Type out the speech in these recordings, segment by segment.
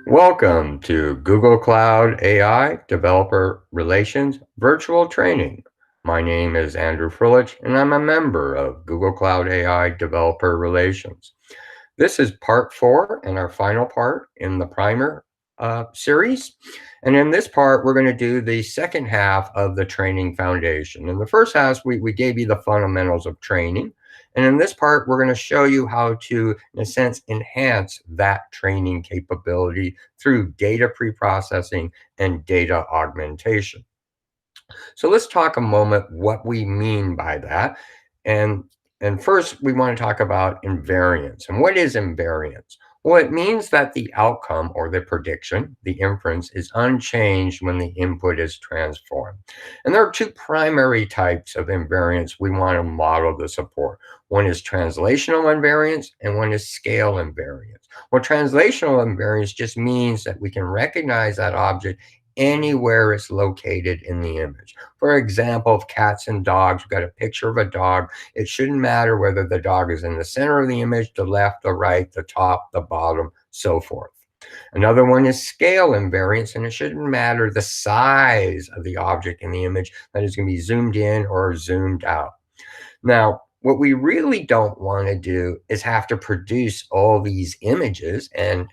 Welcome to Google Cloud AI Developer Relations Virtual Training. My name is Andrew Frillich, and I'm a member of Google Cloud AI Developer Relations. This is part 4 and our final part in the primer series. And in this part, we're going to do the second half of the training foundation. In the first half, we gave you the fundamentals of training. And in this part, we're going to show you how to, in a sense, enhance that training capability through data preprocessing and data augmentation. So let's talk a moment what we mean by that. And, and first, we want to talk about invariance. And what is invariance? Well, it means that the outcome or the prediction, the inference, is unchanged when the input is transformed. And there are two primary types of invariance we want to model to support. One is translational invariance and one is scale invariance. Well, translational invariance just means that we can recognize that object anywhere it's located in the image. For example, of cats and dogs, we've got a picture of a dog. It shouldn't matter whether the dog is in the center of the image, the left, the right, the top, the bottom, so forth. Another one is scale invariance, and it shouldn't matter the size of the object in the image, that is going to be zoomed in or zoomed out. Now, what we really don't want to do is have to produce all these images and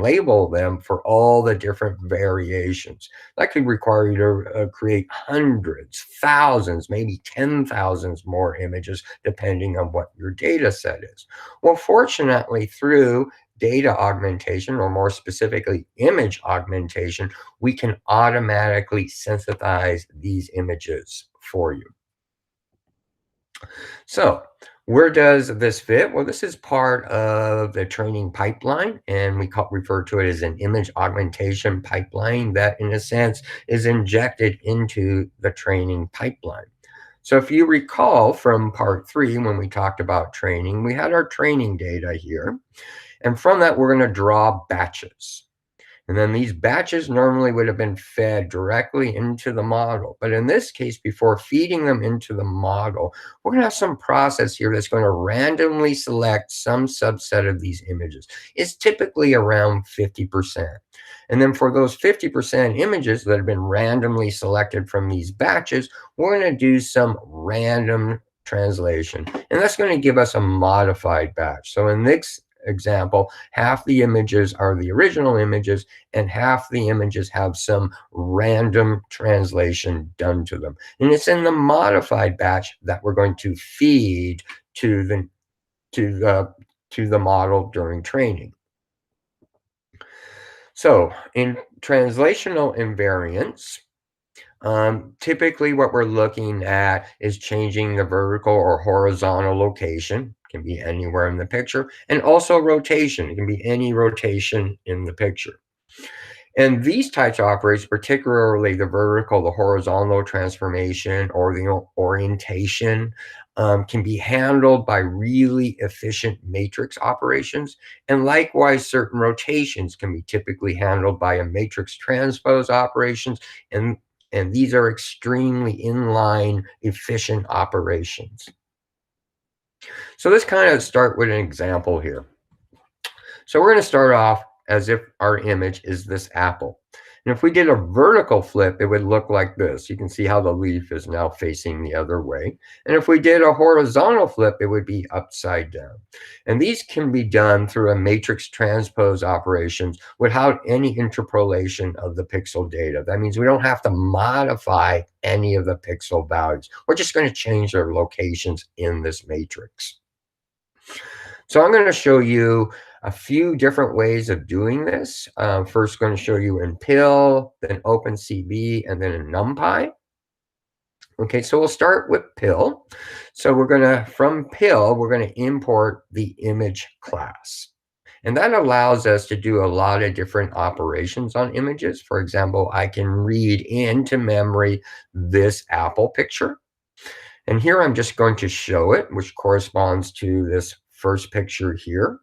label them for all the different variations. That could require you to create hundreds, thousands, maybe 10,000 more images, depending on what your data set is. Well, fortunately, through data augmentation, or more specifically, image augmentation, we can automatically synthesize these images for you. So where does this fit? Well, this is part of the training pipeline, and we refer to it as an image augmentation pipeline that, in a sense, is injected into the training pipeline. So if you recall from part 3, when we talked about training, we had our training data here. And from that, we're going to draw batches. And then these batches normally would have been fed directly into the model. But in this case, before feeding them into the model, we're going to have some process here that's going to randomly select some subset of these images. It's typically around 50%. And then for those 50% images that have been randomly selected from these batches, we're going to do some random translation. And that's going to give us a modified batch. So in this example, half the images are the original images and half the images have some random translation done to them. And it's in the modified batch that we're going to feed to the model during training. So in translational invariance, typically what we're looking at is changing the vertical or horizontal location. It can be anywhere in the picture, and also rotation. It can be any rotation in the picture. And these types of operations, particularly the vertical, the horizontal transformation, or the orientation, can be handled by really efficient matrix operations. And likewise, certain rotations can be typically handled by a matrix transpose operations. And these are extremely inline, efficient operations. So let's kind of start with an example here. So we're going to start off as if our image is this apple. And if we did a vertical flip, it would look like this. You can see how the leaf is now facing the other way. And if we did a horizontal flip, it would be upside down. And these can be done through a matrix transpose operations without any interpolation of the pixel data. That means we don't have to modify any of the pixel values. We're just going to change their locations in this matrix. So I'm going to show you a few different ways of doing this. First, going to show you in PIL, then OpenCV, and then in NumPy. Okay, so we'll start with PIL. So we're going to, from PIL, we're going to import the image class. And that allows us to do a lot of different operations on images. For example, I can read into memory this apple picture. And here I'm just going to show it, which corresponds to this first picture here.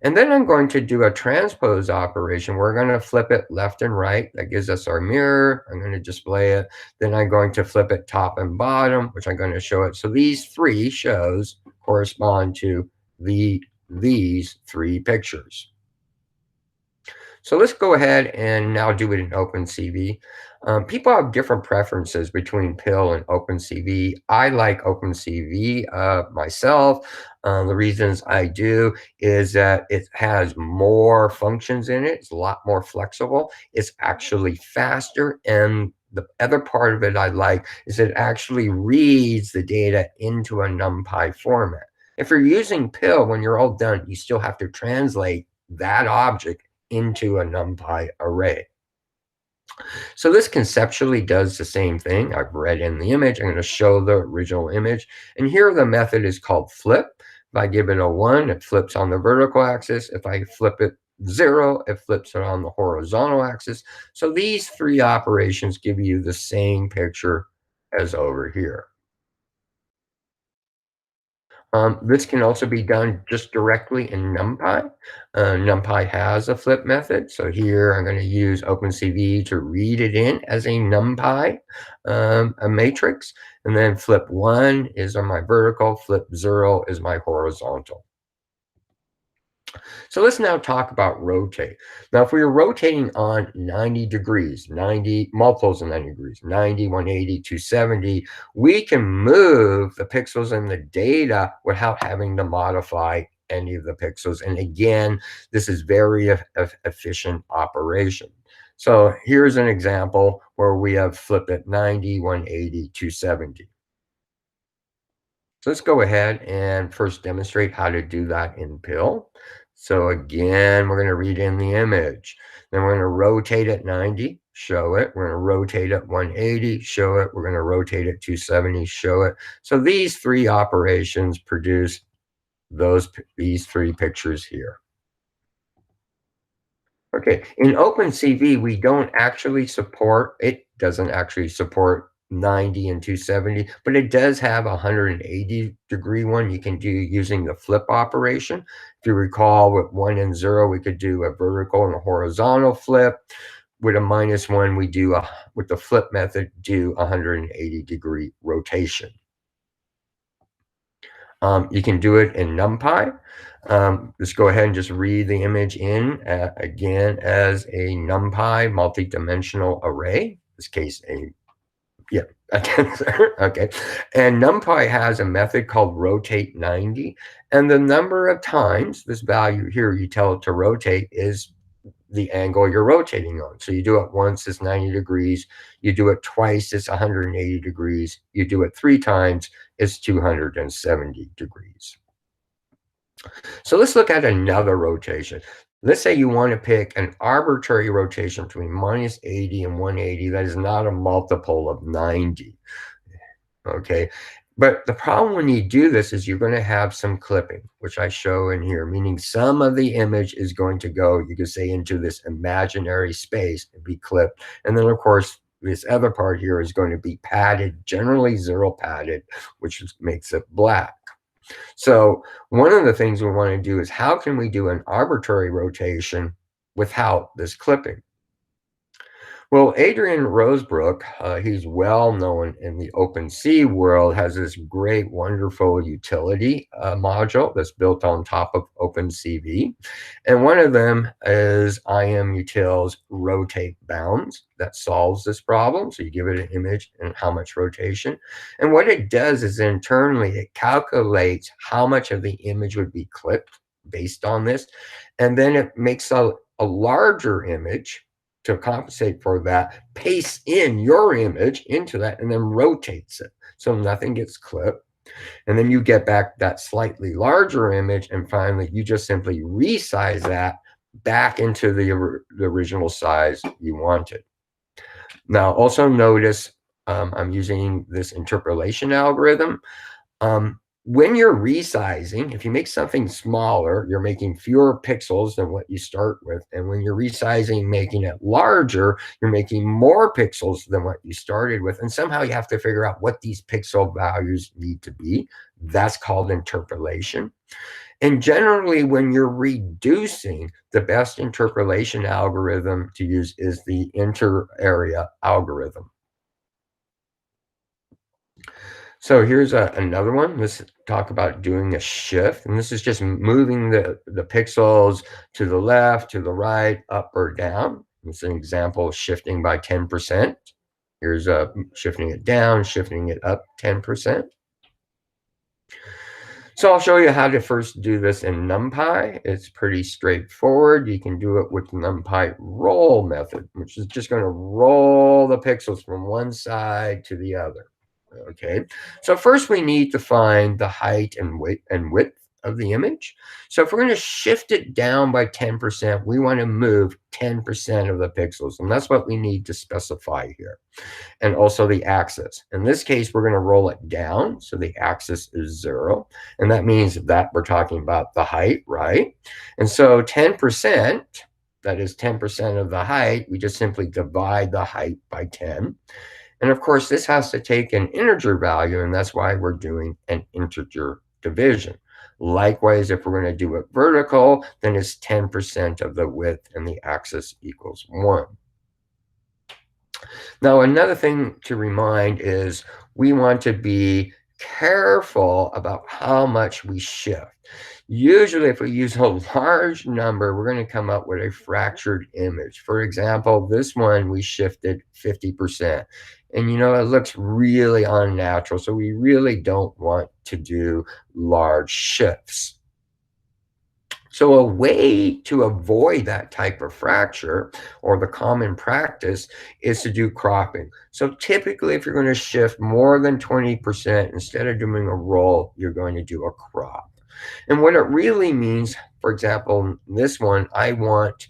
And then I'm going to do a transpose operation. We're going to flip it left and right. That gives us our mirror. I'm going to display it. Then I'm going to flip it top and bottom, which I'm going to show it. So these three shows correspond to these three pictures. So let's go ahead and now do it in OpenCV. People have different preferences between Pill and OpenCV. I like OpenCV myself. The reasons I do is that it has more functions in it. It's a lot more flexible. It's actually faster. And the other part of it I like is it actually reads the data into a NumPy format. If you're using Pill, when you're all done, you still have to translate that object into a NumPy array. So this conceptually does the same thing. I've read in the image. I'm going to show the original image. And here the method is called flip. If I give it a 1, it flips on the vertical axis. If I flip it 0, it flips it on the horizontal axis. So these three operations give you the same picture as over here. This can also be done just directly in NumPy. NumPy has a flip method. So here I'm going to use OpenCV to read it in as a NumPy, a matrix. And then flip 1 is on my vertical, flip 0 is my horizontal. So let's now talk about rotate. Now, if we were rotating on 90 degrees, 90 multiples of 90 degrees, 90, 180, 270, we can move the pixels in the data without having to modify any of the pixels. And again, this is very efficient operation. So here's an example where we have flip at 90, 180, 270. So let's go ahead and first demonstrate how to do that in Pill. So again, we're going to read in the image. Then we're going to rotate at 90, show it. We're going to rotate at 180, show it. We're going to rotate at 270, show it. So these three operations produce these three pictures here. Okay, in OpenCV, we don't actually support, it doesn't actually support 90 and 270, but it does have a 180-degree one you can do using the flip operation. If you recall, with 1 and 0, we could do a vertical and a horizontal flip. With a -1, we do, with the flip method, do 180-degree rotation. You can do it in NumPy. Let's go ahead and just read the image in again as a NumPy multi-dimensional array. In this case, yeah, okay. And NumPy has a method called rotate 90, and the number of times this value here you tell it to rotate is the angle you're rotating on. So you do it once, it's 90 degrees. You do it twice, it's 180 degrees. You do it 3 times, it's 270 degrees. So let's look at another rotation. Let's say you want to pick an arbitrary rotation between -80 and 180 that is not a multiple of 90. Okay. But the problem when you do this is you're going to have some clipping, which I show in here, meaning some of the image is going to go, you could say, into this imaginary space and be clipped. And then, of course, this other part here is going to be padded, generally 0 padded, which makes it black. So one of the things we want to do is how can we do an arbitrary rotation without this clipping? Well, Adrian Rosebrook, he's well known in the OpenC world, has this great, wonderful utility module that's built on top of OpenCV. And one of them is IMUtil's rotate bounds that solves this problem. So you give it an image and how much rotation. And what it does is internally, it calculates how much of the image would be clipped based on this. And then it makes a larger image to compensate for that, pastes in your image into that, and then rotates it so nothing gets clipped. And then you get back that slightly larger image, and finally you just simply resize that back into the original size you wanted. Now also notice I'm using this interpolation algorithm. When you're resizing, if you make something smaller, you're making fewer pixels than what you start with. And when you're resizing, making it larger, you're making more pixels than what you started with. And somehow you have to figure out what these pixel values need to be. That's called interpolation. And generally, when you're reducing, the best interpolation algorithm to use is the inter-area algorithm. So here's another one. Let's talk about doing a shift. And this is just moving the pixels to the left, to the right, up or down. It's an example of shifting by 10%. Here's shifting it down, shifting it up 10%. So I'll show you how to first do this in NumPy. It's pretty straightforward. You can do it with the NumPy roll method, which is just going to roll the pixels from one side to the other. Okay, so first we need to find the height and width of the image. So if we're going to shift it down by 10%, we want to move 10% of the pixels, and that's what we need to specify here. And also the axis. In this case, we're going to roll it down, so the axis is 0, and that means that we're talking about the height, right? And so 10%, that is 10% of the height, we just simply divide the height by 10. And of course, this has to take an integer value, and that's why we're doing an integer division. Likewise, if we're going to do it vertical, then it's 10% of the width, and the axis equals 1. Now, another thing to remind is we want to be careful about how much we shift. Usually, if we use a large number, we're going to come up with a fractured image. For example, this one, we shifted 50%. And it looks really unnatural. So we really don't want to do large shifts. So a way to avoid that type of fracture, or the common practice, is to do cropping. So typically, if you're going to shift more than 20%, instead of doing a roll, you're going to do a crop. And what it really means, for example, this one, I want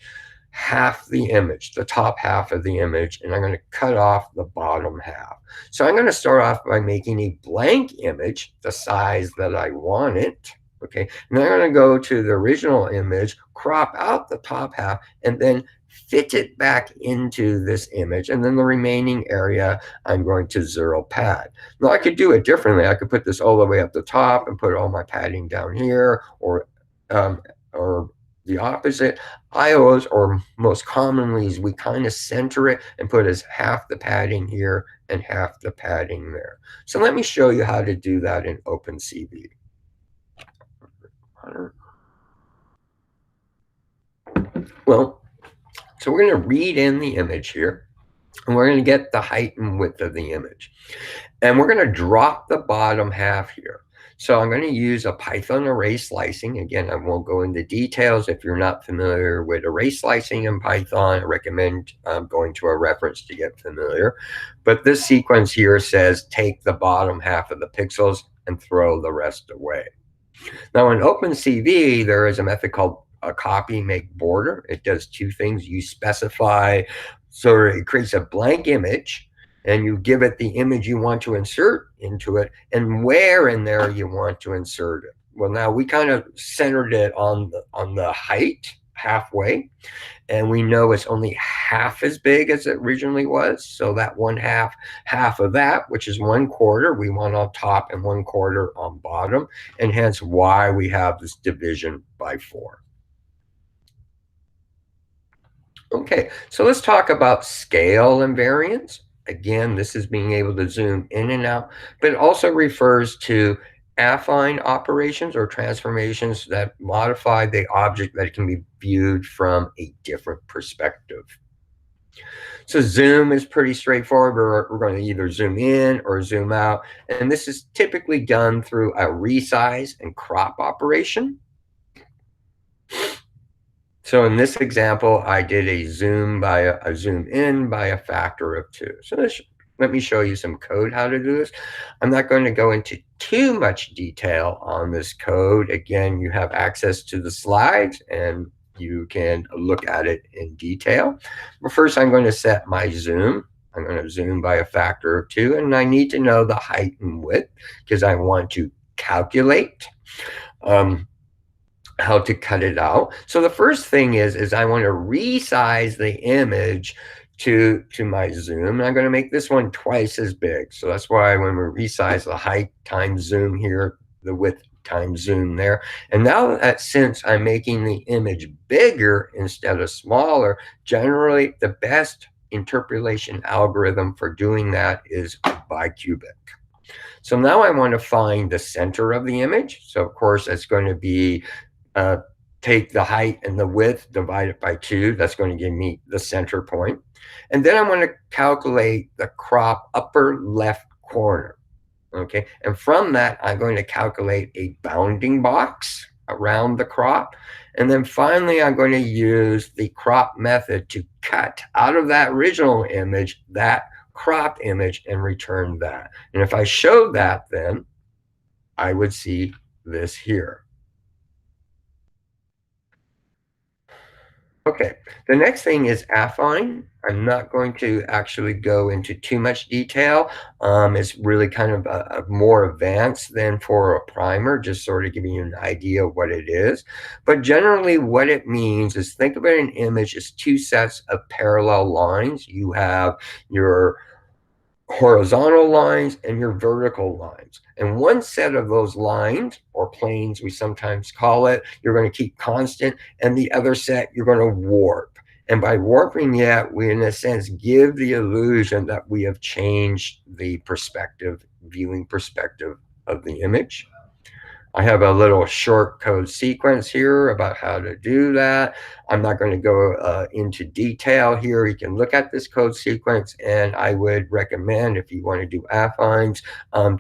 half the image, the top half of the image, and I'm going to cut off the bottom half. So I'm going to start off by making a blank image, the size that I want it. Okay, and then I'm going to go to the original image, crop out the top half, and then fit it back into this image. And then the remaining area, I'm going to 0 pad. Now, I could do it differently. I could put this all the way up the top and put all my padding down here, or the opposite. I always, or most commonly, is we kind of center it and put as half the padding here and half the padding there. So let me show you how to do that in OpenCV. Well, so we're going to read in the image here, and we're going to get the height and width of the image. And we're going to drop the bottom half here. So I'm going to use a Python array slicing. Again, I won't go into details. If you're not familiar with array slicing in Python, I recommend going to a reference to get familiar. But this sequence here says take the bottom half of the pixels and throw the rest away. Now in OpenCV, there is a method called a copy make border. It does two things. You specify, so it creates a blank image, and you give it the image you want to insert into it and where in there you want to insert it. Well, now we kind of centered it on the height halfway, and we know it's only half as big as it originally was. So that half of that, which is 1/4, we want on top and 1/4 on bottom, and hence why we have this division by 4. Okay, so let's talk about scale invariance. Again, this is being able to zoom in and out, but it also refers to affine operations or transformations that modify the object that can be viewed from a different perspective. So zoom is pretty straightforward. We're going to either zoom in or zoom out, and this is typically done through a resize and crop operation. So in this example, I did a zoom in by a factor of 2. So let me show you some code how to do this. I'm not going to go into too much detail on this code. Again, you have access to the slides and you can look at it in detail. But first, I'm going to set my zoom. I'm going to zoom by a factor of 2, and I need to know the height and width because I want to calculate how to cut it out. So the first thing is I want to resize the image to my zoom. And I'm going to make this one twice as big. So that's why when we resize the height times zoom here, the width times zoom there. And now that since I'm making the image bigger instead of smaller, generally the best interpolation algorithm for doing that is bicubic. So now I want to find the center of the image. So of course, it's going to be take the height and the width, divide it by 2. That's going to give me the center point. And then I want to calculate the crop upper left corner. Okay, and from that, I'm going to calculate a bounding box around the crop. And then finally, I'm going to use the crop method to cut out of that original image that crop image and return that. And if I showed that, then I would see this here. Okay, the next thing is affine. I'm not going to actually go into too much detail. It's really kind of a more advanced than for a primer, just sort of giving you an idea of what it is. But generally what it means is, think about an image as 2 sets of parallel lines. You have your horizontal lines and your vertical lines. And one set of those lines, or planes we sometimes call it, you're going to keep constant, and the other set you're going to warp. And by warping that, we in a sense give the illusion that we have changed the perspective, viewing perspective of the image. I have a little short code sequence here about how to do that. I'm not going to go into detail here. You can look at this code sequence, and I would recommend, if you want to do affines,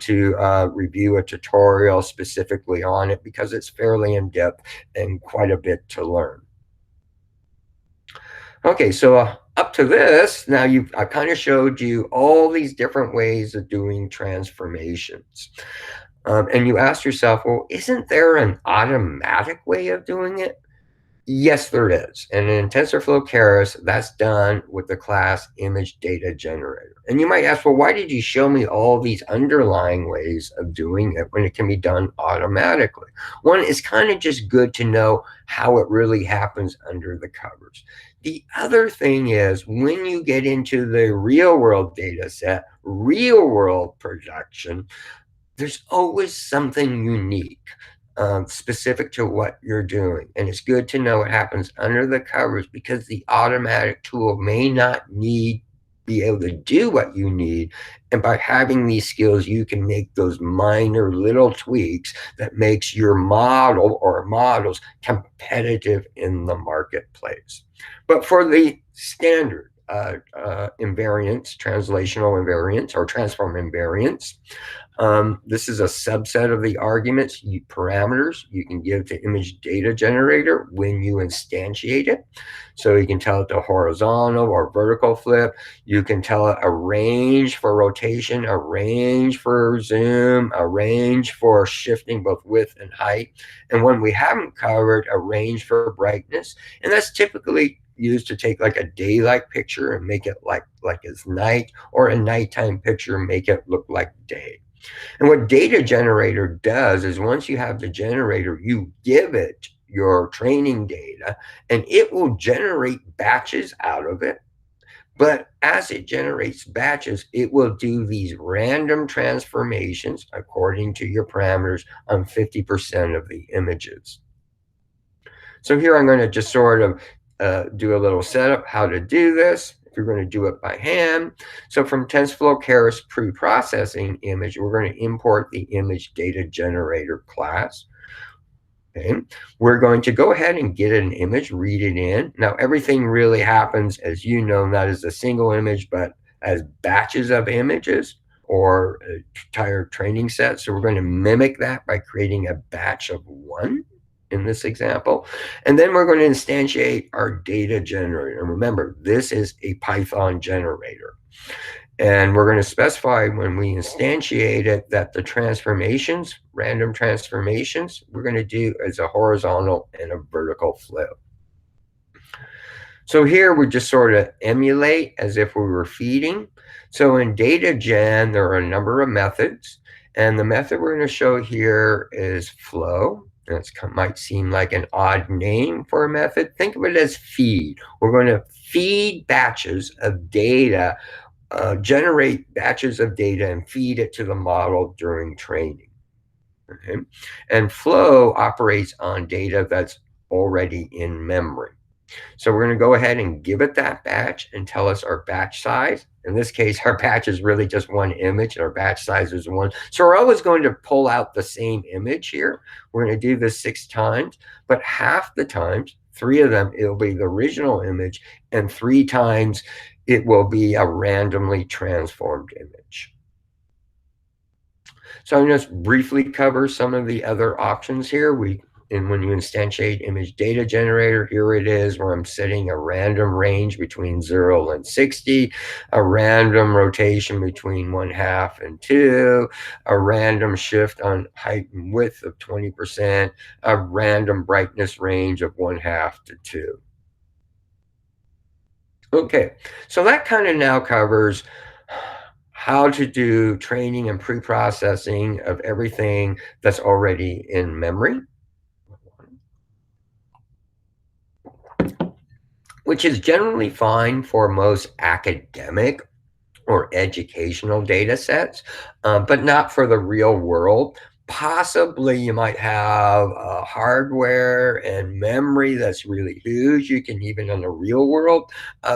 to review a tutorial specifically on it, because it's fairly in-depth and quite a bit to learn. Okay, so up to this, now I kind of showed you all these different ways of doing transformations. And you ask yourself, well, isn't there an automatic way of doing it? Yes, there is. And in TensorFlow-Keras, that's done with the class image data generator. And you might ask, well, why did you show me all these underlying ways of doing it when it can be done automatically? One, it's kind of just good to know how it really happens under the covers. The other thing is, when you get into the real world data set, real world production, there's always something unique, specific to what you're doing. And it's good to know what happens under the covers, because the automatic tool may not be able to do what you need. And by having these skills, you can make those minor little tweaks that makes your model or models competitive in the marketplace. But for the standard invariance, translational invariance, or transform invariance, this is a subset of the arguments, parameters you can give to image data generator when you instantiate it. So you can tell it the horizontal or vertical flip. You can tell it a range for rotation, a range for zoom, a range for shifting both width and height. And when we haven't covered, a range for brightness. And that's typically used to take like a daylight picture and make it like it's night, or a nighttime picture and make it look like day. And what data generator does is, once you have the generator, you give it your training data, and it will generate batches out of it. But as it generates batches, it will do these random transformations according to your parameters on 50% of the images. So here I'm going to just sort of do a little setup how to do this. If you're going to do it by hand. So from TensorFlow-Keras preprocessing image, we're going to import the image data generator class. Okay. We're going to go ahead and get an image, read it in. Now, everything really happens, as you know, not as a single image, but as batches of images, or an entire training set. So we're going to mimic that by creating a batch of 1 in this example. And then we're going to instantiate our data generator. And remember, this is a Python generator. And we're going to specify when we instantiate it that the transformations, random transformations, we're going to do as a horizontal and a vertical flip. So here we just sort of emulate as if we were feeding. So in data gen, there are a number of methods. And the method we're going to show here is flow. That might seem like an odd name for a method. Think of it as feed. We're going to feed batches of data, generate batches of data, and feed it to the model during training. Okay? And flow operates on data that's already in memory. So we're going to go ahead and give it that batch and tell us our batch size. In this case, our batch is really just one image. Our batch size is one. So we're always going to pull out the same image here. We're going to do this 6 times, but half the times, 3 of them, it'll be the original image, and 3 times it will be a randomly transformed image. So I'm going to just briefly cover some of the other options here. And when you instantiate image data generator, here it is where I'm setting a random range between 0 and 60, a random rotation between 1/2 and 2, a random shift on height and width of 20%, a random brightness range of 1/2 to 2. Okay, so that kind of now covers how to do training and pre-processing of everything that's already in memory, which is generally fine for most academic or educational data sets, but not for the real world. Possibly you might have hardware and memory that's really huge. You can even in the real world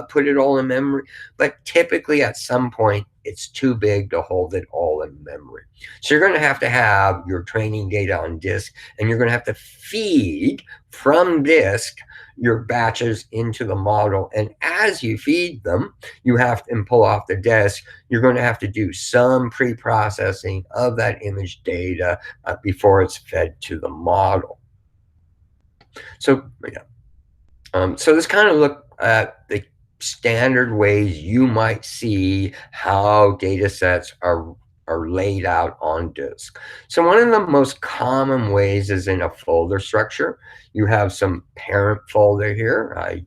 put it all in memory, but typically at some point it's too big to hold it all in memory. So you're going to have your training data on disk, and you're going to have to feed from disk your batches into the model. And as you feed them, you have to pull off the disk, you're going to have to do some pre-processing of that image data before it's fed to the model. So, yeah. So let's kind of look at the standard ways you might see how data sets are laid out on disk. So one of the most common ways is in a folder structure. You have some parent folder here. I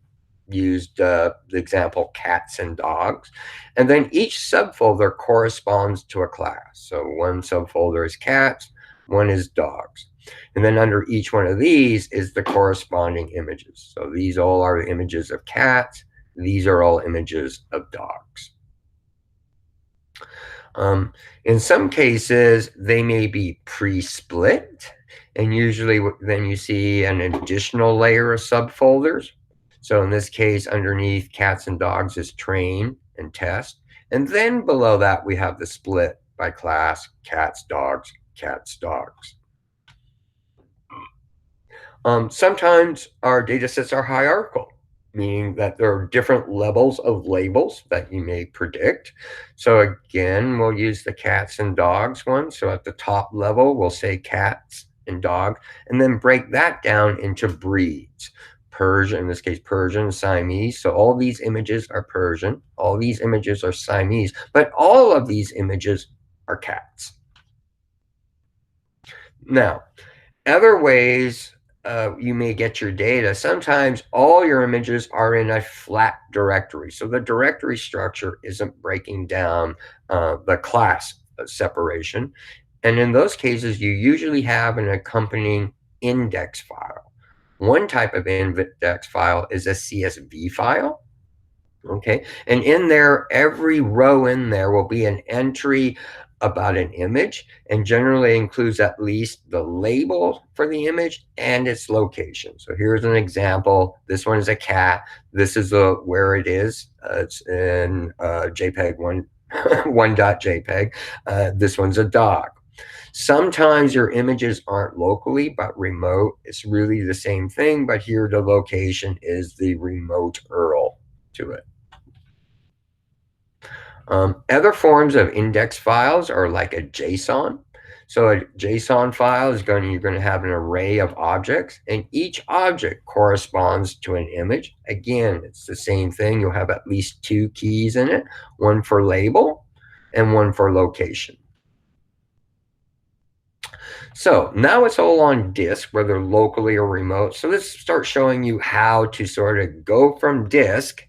used the example cats and dogs. And then each subfolder corresponds to a class. So one subfolder is cats, one is dogs. And then under each one of these is the corresponding images. So these all are images of cats. These are all images of dogs. In some cases, they may be pre-split. And usually then you see an additional layer of subfolders. So in this case, underneath cats and dogs is train and test. And then below that, we have the split by class, cats, dogs, cats, dogs. Sometimes our data sets are hierarchical, meaning that there are different levels of labels that you may predict. So again, we'll use the cats and dogs one. So at the top level, we'll say cats and dogs, and then break that down into breeds. Persian, in this case, Persian, Siamese. So all these images are Persian. All these images are Siamese, but all of these images are cats. Now, other ways you may get your data, sometimes all your images are in a flat directory. So the directory structure isn't breaking down the class separation. And in those cases, you usually have an accompanying index file. One type of index file is a CSV file. Okay, and in there, every row in there will be an entry about an image, and generally includes at least the label for the image and its location. So here's an example. This one is a cat. This is where it is. It's in JPEG 1.jpg. This one's a dog. Sometimes your images aren't locally, but remote. It's really the same thing, but here the location is the remote URL to it. Other forms of index files are like a JSON. So a JSON file is you're going to have an array of objects, and each object corresponds to an image. Again, it's the same thing. You'll have at least 2 keys in it, one for label and one for location. So now it's all on disk, whether locally or remote. So let's start showing you how to sort of go from disk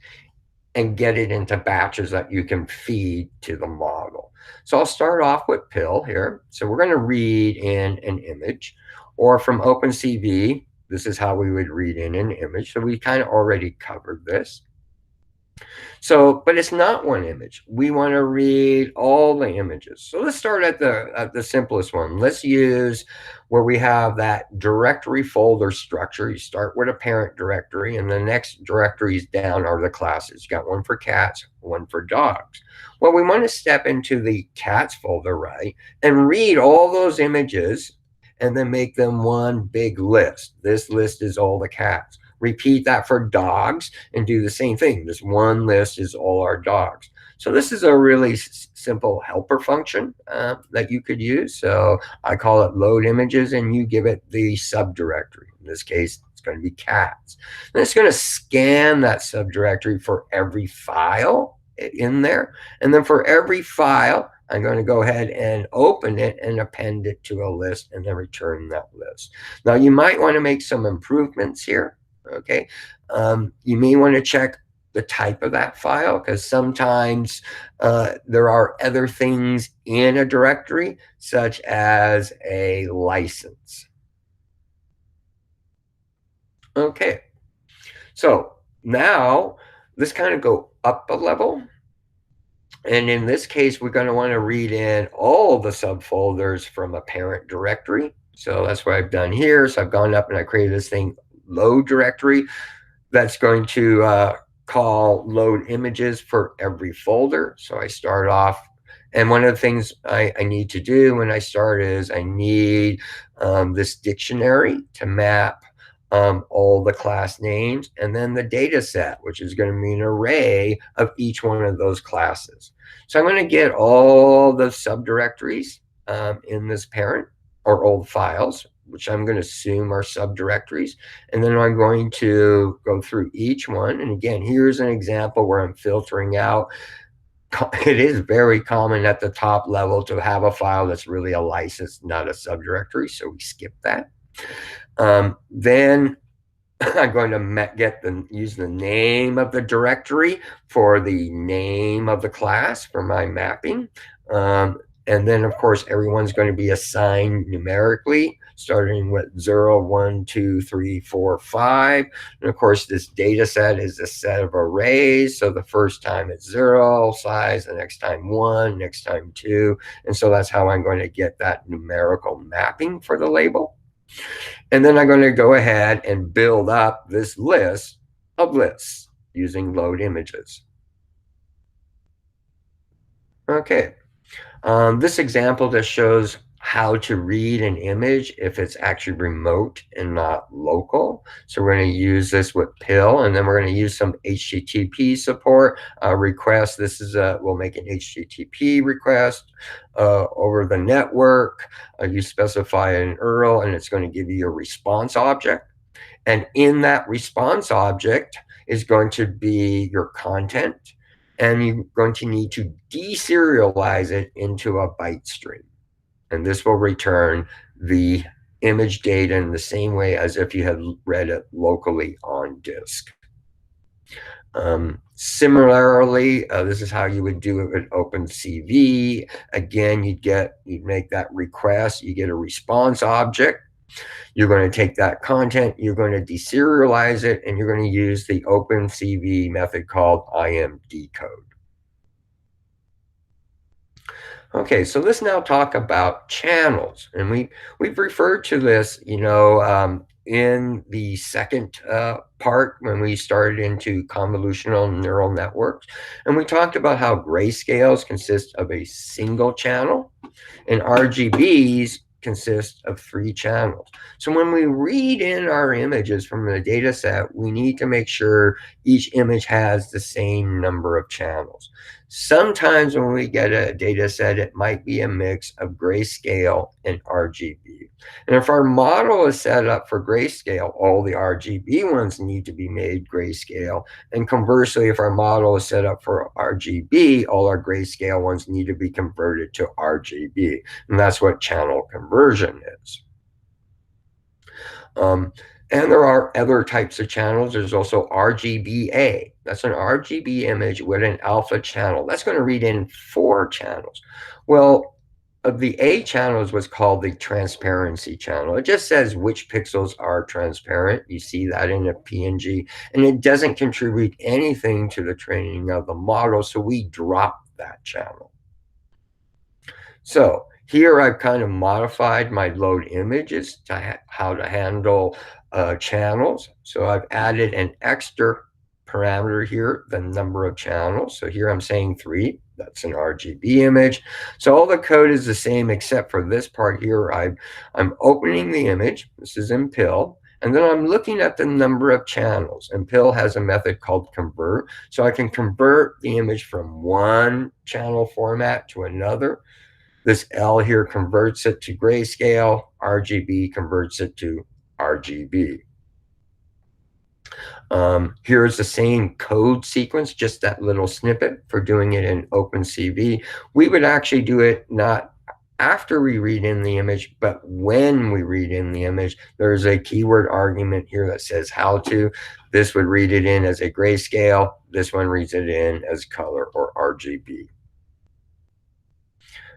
and get it into batches that you can feed to the model. So I'll start off with pill here. So we're going to read in an image, or from OpenCV, this is how we would read in an image. So we kind of already covered this. So, but it's not one image. We want to read all the images. So let's start at the simplest one. Let's use where we have that directory folder structure. You start with a parent directory, and the next directories down are the classes. You got one for cats, one for dogs. Well, we want to step into the cats folder, right, and read all those images and then make them one big list. This list is all the cats. Repeat that for dogs and do the same thing. This one list is all our dogs. So this is a really simple helper function that you could use. So I call it load images, and you give it the subdirectory. In this case, it's going to be cats. And it's going to scan that subdirectory for every file in there. And then for every file, I'm going to go ahead and open it and append it to a list and then return that list. Now, you might want to make some improvements here. Okay, you may want to check the type of that file, because sometimes there are other things in a directory, such as a license. Okay, so now let's kind of go up a level. And in this case, we're going to want to read in all the subfolders from a parent directory. So that's what I've done here. So I've gone up and I created this thing, load directory, that's going to call load images for every folder. So I start off, and one of the things I need to do when I start is I need this dictionary to map all the class names, and then the data set, which is going to be an array of each one of those classes. So I'm going to get all the subdirectories in this parent, or old files, which I'm going to assume are subdirectories. And then I'm going to go through each one. And again, here's an example where I'm filtering out. It is very common at the top level to have a file that's really a license, not a subdirectory. So we skip that. Then I'm going to use the name of the directory for the name of the class for my mapping. And then, of course, everyone's going to be assigned numerically, starting with 0, 1, 2, 3, 4, 5. And of course, this data set is a set of arrays. So the first time it's 0 size, the next time 1, next time 2. And so that's how I'm going to get that numerical mapping for the label. And then I'm going to go ahead and build up this list of lists using load images. Okay. This example just shows how to read an image if it's actually remote and not local. So we're going to use this with PIL, and then we're going to use some HTTP support request. This is we'll make an HTTP request over the network. You specify an URL, and it's going to give you a response object. And in that response object is going to be your content, and you're going to need to deserialize it into a byte stream. And this will return the image data in the same way as if you had read it locally on disk. Similarly, this is how you would do it with OpenCV. Again, you'd make that request, you get a response object. You're going to take that content, you're going to deserialize it, and you're going to use the OpenCV method called IMD code. Okay, so let's now talk about channels. And we've referred to this, in the second part when we started into convolutional neural networks. And we talked about how grayscales consist of a single channel, and RGBs consist of 3 channels. So when we read in our images from the data set, we need to make sure each image has the same number of channels. Sometimes when we get a data set, it might be a mix of grayscale and RGB. And if our model is set up for grayscale, all the RGB ones need to be made grayscale. And conversely, if our model is set up for RGB, all our grayscale ones need to be converted to RGB. And that's what channel conversion is. And there are other types of channels. There's also RGBA. That's an RGB image with an alpha channel. That's going to read in 4 channels. Well, The A channel is what's called the transparency channel. It just says which pixels are transparent. You see that in a PNG, and it doesn't contribute anything to the training of the model, so we drop that channel. So here I've kind of modified my load images to how to handle channels. So I've added an extra parameter here, the number of channels. So here I'm saying 3. That's an RGB image. So all the code is the same except for this part here. I'm opening the image. This is in PIL. And then I'm looking at the number of channels. And PIL has a method called convert. So I can convert the image from one channel format to another. This L here converts it to grayscale. RGB converts it to RGB. Here's the same code sequence, just that little snippet for doing it in OpenCV. We would actually do it not after we read in the image, but when we read in the image. There's a keyword argument here that says how to. This would read it in as a grayscale. This one reads it in as color or RGB.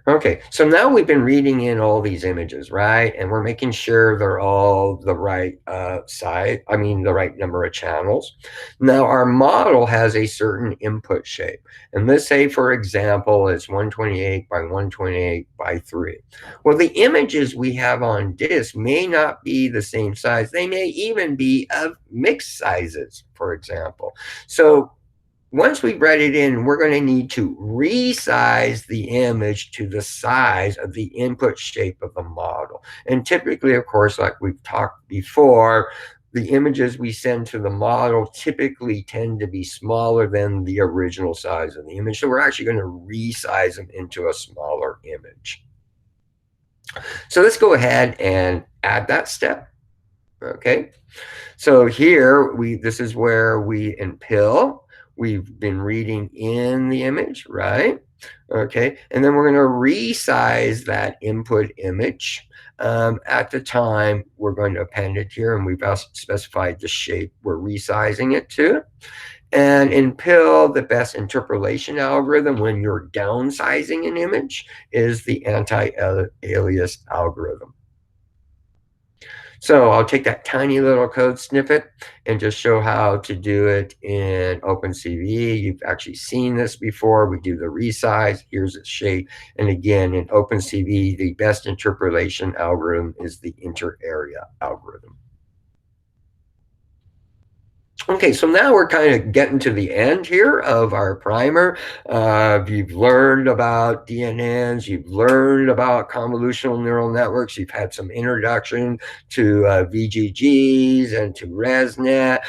Okay, so now we've been reading in all these images, right? And we're making sure they're all the right size, the right number of channels. Now our model has a certain input shape. And let's say, for example, it's 128 by 128 by 3. Well, the images we have on disk may not be the same size. They may even be of mixed sizes, for example. So once we've read it in, we're going to need to resize the image to the size of the input shape of the model. And typically, of course, like we've talked before, the images we send to the model typically tend to be smaller than the original size of the image. So we're actually going to resize them into a smaller image. So let's go ahead and add that step. Okay. So here, this is where we, in PIL, we've been reading in the image, right? Okay, and then we're going to resize that input image. At the time, we're going to append it here, and we've also specified the shape we're resizing it to. And in PIL, the best interpolation algorithm when you're downsizing an image is the anti-alias algorithm. So I'll take that tiny little code snippet and just show how to do it in OpenCV. You've actually seen this before. We do the resize. Here's its shape. And again, in OpenCV, the best interpolation algorithm is the inter-area algorithm. Okay, so now we're kind of getting to the end here of our primer. You've learned about DNNs, you've learned about convolutional neural networks, you've had some introduction to VGGs and to ResNet.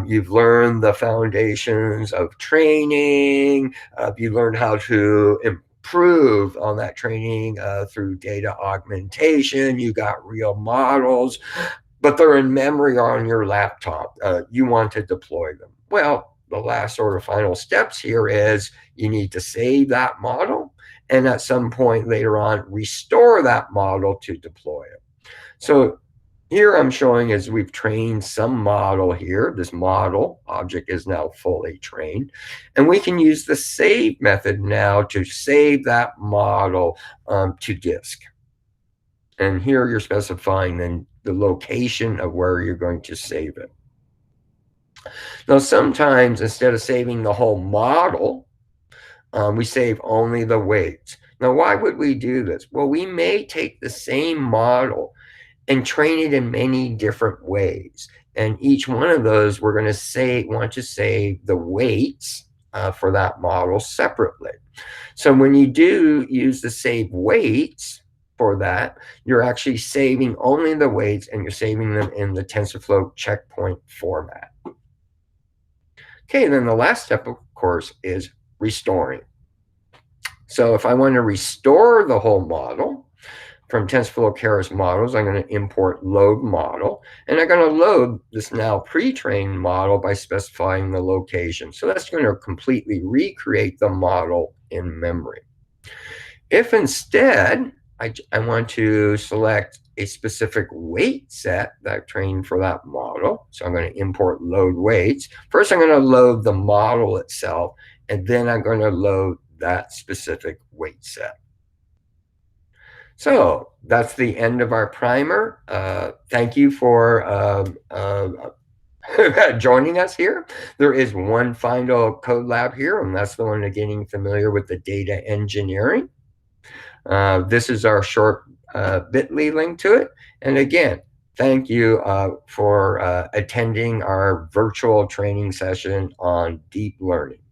You've learned the foundations of training. You learned how to improve on that training through data augmentation. You got real models, but they're in memory or on your laptop. You want to deploy them. Well, the last sort of final steps here is you need to save that model, and at some point later on, restore that model to deploy it. So here I'm showing as we've trained some model here. This model object is now fully trained. And we can use the save method now to save that model to disk. And here you're specifying then the location of where you're going to save it. Now, sometimes instead of saving the whole model, we save only the weights. Now, why would we do this? Well, we may take the same model and train it in many different ways. And each one of those, we're going to want to save the weights for that model separately. So when you do use the save weights for that, you're actually saving only the weights, and you're saving them in the TensorFlow checkpoint format. Okay, and then the last step, of course, is restoring. So if I want to restore the whole model from TensorFlow-Keras models, I'm going to import load model, and I'm going to load this now pre-trained model by specifying the location. So that's going to completely recreate the model in memory. If instead I want to select a specific weight set that I've trained for that model, so I'm going to import load weights. First, I'm going to load the model itself, and then I'm going to load that specific weight set. So that's the end of our primer. Thank you for joining us here. There is one final code lab here, and that's the one of getting familiar with the data engineering. This is our short bit.ly link to it. And again, thank you for attending our virtual training session on deep learning.